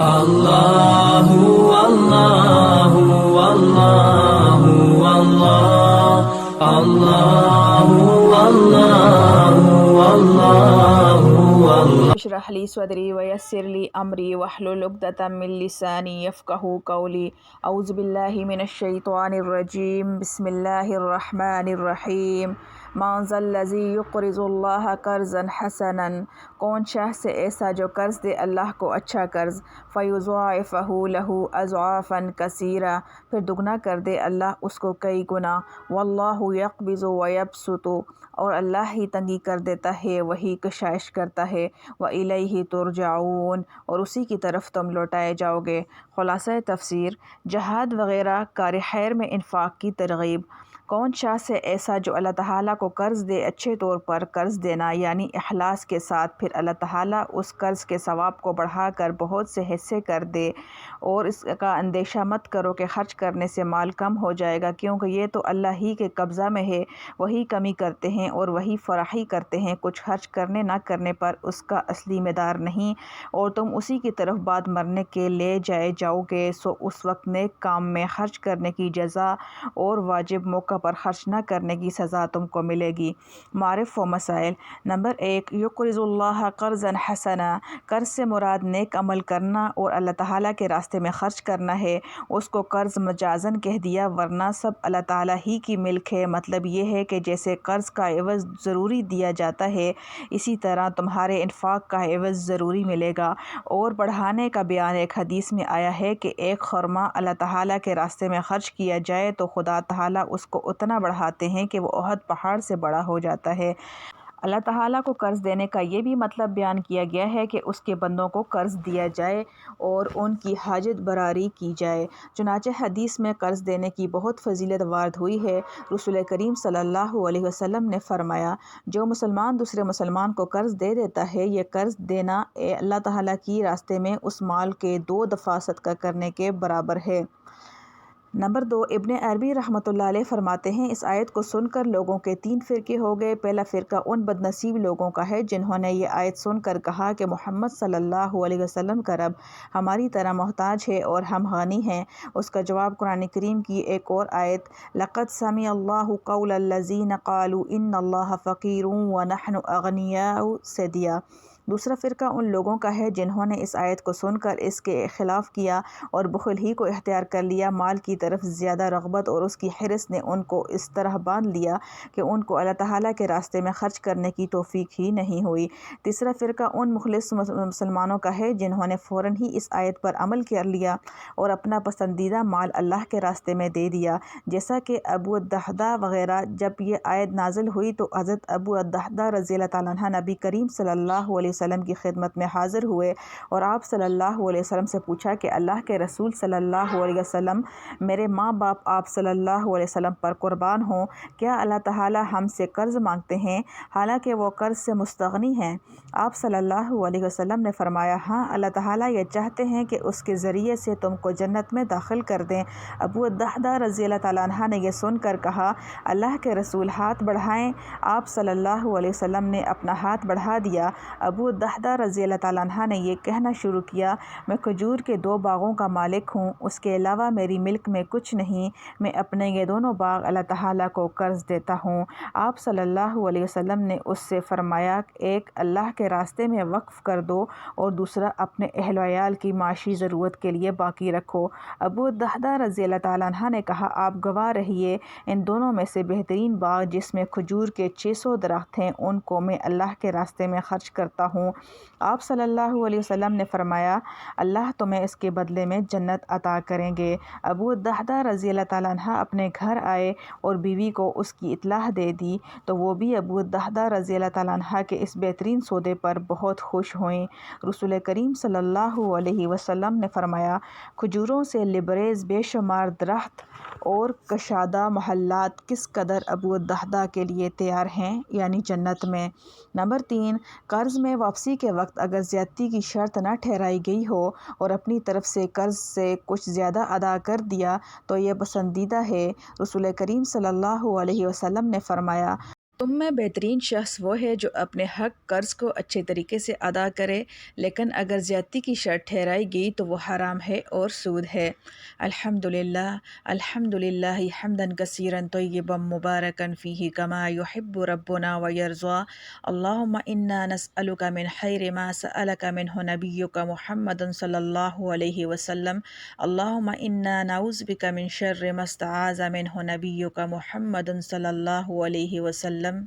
اللہ اللہ اللہ اللہ اللہ اللہ اللہ اشرح لی صدری ویسر لی امری واحلل عقدۃ من لسانی یفقہوا قولی اعوذ باللہ من الشیطان الرجیم بسم اللہ الرحمن الرحیم من ذا الذی یقرض اللہ قرضا حسنا، کون شخص ہے ایسا جو قرض دے اللہ کو اچھا قرض، فیضاعفہ لہ اضعافا کثیرا، پھر دگنا کر دے اللہ اس کو کئی گنا، واللہ یقبض ویبسط، اور اللہ ہی تنگی کر دیتا ہے وہی کشائش کرتا ہے، وَإِلَيْهِ تُرْجَعُونَ، اور اسی کی طرف تم لوٹائے جاؤ گے۔ خلاصہ تفسیر، جہاد وغیرہ کار خیر میں انفاق کی ترغیب۔ کون شخص ہے ایسا جو اللہ تعالیٰ کو قرض دے، اچھے طور پر قرض دینا یعنی اخلاص کے ساتھ، پھر اللہ تعالیٰ اس قرض کے ثواب کو بڑھا کر بہت سے حصے کر دے، اور اس کا اندیشہ مت کرو کہ خرچ کرنے سے مال کم ہو جائے گا، کیونکہ یہ تو اللہ ہی کے قبضہ میں ہے، وہی کمی کرتے ہیں اور وہی فراخی کرتے ہیں، کچھ خرچ کرنے نہ کرنے پر اس کا اصلی مدار نہیں، اور تم اسی کی طرف بعد مرنے کے لے جائے جاؤ گے، سو اس وقت نیک کام میں خرچ کرنے کی جزا اور واجب موقع پر خرچ نہ کرنے کی سزا تم کو ملے گی۔ معارف و مسائل۔ نمبر 1، یقرض اللہ قرضا حسنا، قرض سے مراد نیک عمل کرنا اور اللہ تعالیٰ کے راستے میں خرچ کرنا ہے۔ اس کو قرض مجازن کہہ دیا، ورنہ سب اللہ تعالیٰ ہی کی ملک ہے۔ مطلب یہ ہے کہ جیسے قرض کا عوض ضروری دیا جاتا ہے، اسی طرح تمہارے انفاق کا عوض ضروری ملے گا۔ اور بڑھانے کا بیان ایک حدیث میں آیا ہے کہ ایک خرمہ اللہ تعالیٰ کے راستے میں خرچ کیا جائے تو خدا تعالیٰ اس کو اتنا بڑھاتے ہیں کہ وہ احد پہاڑ سے بڑا ہو جاتا ہے۔ اللہ تعالیٰ کو قرض دینے کا یہ بھی مطلب بیان کیا گیا ہے کہ اس کے بندوں کو قرض دیا جائے اور ان کی حاجت براری کی جائے۔ چنانچہ حدیث میں قرض دینے کی بہت فضیلت وارد ہوئی ہے۔ رسول کریم صلی اللہ علیہ وسلم نے فرمایا، جو مسلمان دوسرے مسلمان کو قرض دے دیتا ہے، یہ قرض دینا اللہ تعالیٰ کی راستے میں اس مال کے 2 دفعہ صدقہ کرنے کے برابر ہے۔ نمبر 2، ابن عربی رحمۃ اللہ علیہ فرماتے ہیں، اس آیت کو سن کر لوگوں کے 3 فرقے ہو گئے۔ پہلا فرقہ ان بد نصیب لوگوں کا ہے جنہوں نے یہ آیت سن کر کہا کہ محمد صلی اللہ علیہ وسلم کا رب ہماری طرح محتاج ہے اور ہم غنی ہیں۔ اس کا جواب قرآن کریم کی ایک اور آیت لَقَدْ سَمِعَ اللَّهُ قَوْلَ الَّذِينَ قَالُوا إِنَّ اللَّهَ فَقِيرٌ وَنَحْنُ أَغْنِيَاءُ سے دیا۔ دوسرا فرقہ ان لوگوں کا ہے جنہوں نے اس آیت کو سن کر اس کے خلاف کیا اور بخل ہی کو اختیار کر لیا۔ مال کی طرف زیادہ رغبت اور اس کی حرص نے ان کو اس طرح باندھ لیا کہ ان کو اللہ تعالیٰ کے راستے میں خرچ کرنے کی توفیق ہی نہیں ہوئی۔ تیسرا فرقہ ان مخلص مسلمانوں کا ہے جنہوں نے فوراً ہی اس آیت پر عمل کر لیا اور اپنا پسندیدہ مال اللہ کے راستے میں دے دیا، جیسا کہ ابو الدحداء وغیرہ۔ جب یہ آیت نازل ہوئی تو حضرت ابو الدحداء رضی اللہ تعالیٰ عنہ نبی کریم صلی اللہ علیہ وسلم کی خدمت میں حاضر ہوئے اور آپ صلی اللہ علیہ وسلم سے پوچھا کہ اللہ کے رسول صلی اللہ علیہ وسلم، میرے ماں باپ آپ صلی اللہ علیہ وسلم پر قربان ہوں، کیا اللہ تعالیٰ ہم سے قرض مانگتے ہیں حالانکہ وہ قرض سے مستغنی ہیں؟ آپ صلی اللہ علیہ وسلم نے فرمایا، ہاں، اللہ تعالیٰ یہ چاہتے ہیں کہ اس کے ذریعے سے تم کو جنت میں داخل کر دیں۔ ابو الدحداء رضی اللہ تعالیٰ عنہ نے یہ سن کر کہا، اللہ کے رسول ہاتھ بڑھائیں۔ آپ صلی اللہ علیہ وسلم نے اپنا ہاتھ بڑھا دیا۔ ابو الدحداء رضی اللہ تعالیٰ عنہ نے یہ کہنا شروع کیا، میں کھجور کے 2 باغوں کا مالک ہوں، اس کے علاوہ میری ملک میں کچھ نہیں، میں اپنے یہ دونوں باغ اللہ تعالیٰ کو قرض دیتا ہوں۔ آپ صلی اللہ علیہ وسلم نے اس سے فرمایا، ایک اللہ کے راستے میں وقف کر دو اور دوسرا اپنے اہل و عیال کی معاشی ضرورت کے لیے باقی رکھو۔ ابو الدحداء رضی اللہ تعالیٰ عنہ نے کہا، آپ گواہ رہیے، ان دونوں میں سے بہترین باغ جس میں کھجور کے 600 درخت ہیں، ان کو میں اللہ کے راستے میں خرچ کرتا ہوں۔ آپ صلی اللہ علیہ وسلم نے فرمایا، اللہ تمہیں اس کے بدلے میں جنت عطا کریں گے۔ ابو الدحداء رضی اللہ تعالیٰ عنہ اپنے گھر آئے اور بیوی کو اس کی اطلاع دے دی تو وہ بھی ابو الدحداء رضی اللہ تعالیٰ عنہ کے اس بہترین سودے پر بہت خوش ہوئیں۔ رسول کریم صلی اللہ علیہ وسلم نے فرمایا، کھجوروں سے لبریز بے شمار درخت اور کشادہ محلات کس قدر ابو الدحداء کے لیے تیار ہیں، یعنی جنت میں۔ نمبر 3، قرض میں واپسی کے وقت اگر زیادتی کی شرط نہ ٹھہرائی گئی ہو اور اپنی طرف سے قرض سے کچھ زیادہ ادا کر دیا تو یہ پسندیدہ ہے۔ رسول کریم صلی اللہ علیہ وسلم نے فرمایا، تم میں بہترین شخص وہ ہے جو اپنے حق قرض کو اچھے طریقے سے ادا کرے، لیکن اگر زیادتی کی شرط ٹھہرائی گئی تو وہ حرام ہے اور سود ہے۔ الحمدللہ حمدن کثیرن طیبا مبارکن فیہ کما یحب ربنا ویرضا۔ اللہم انا نسألک من خیر ما سألک منہ نبیک محمد صلی اللہ علیہ وسلم۔ اللہم انا نعوذ بک من شر ما استعاذ منہ نبیک محمد صلی اللہ علیہ وسلم۔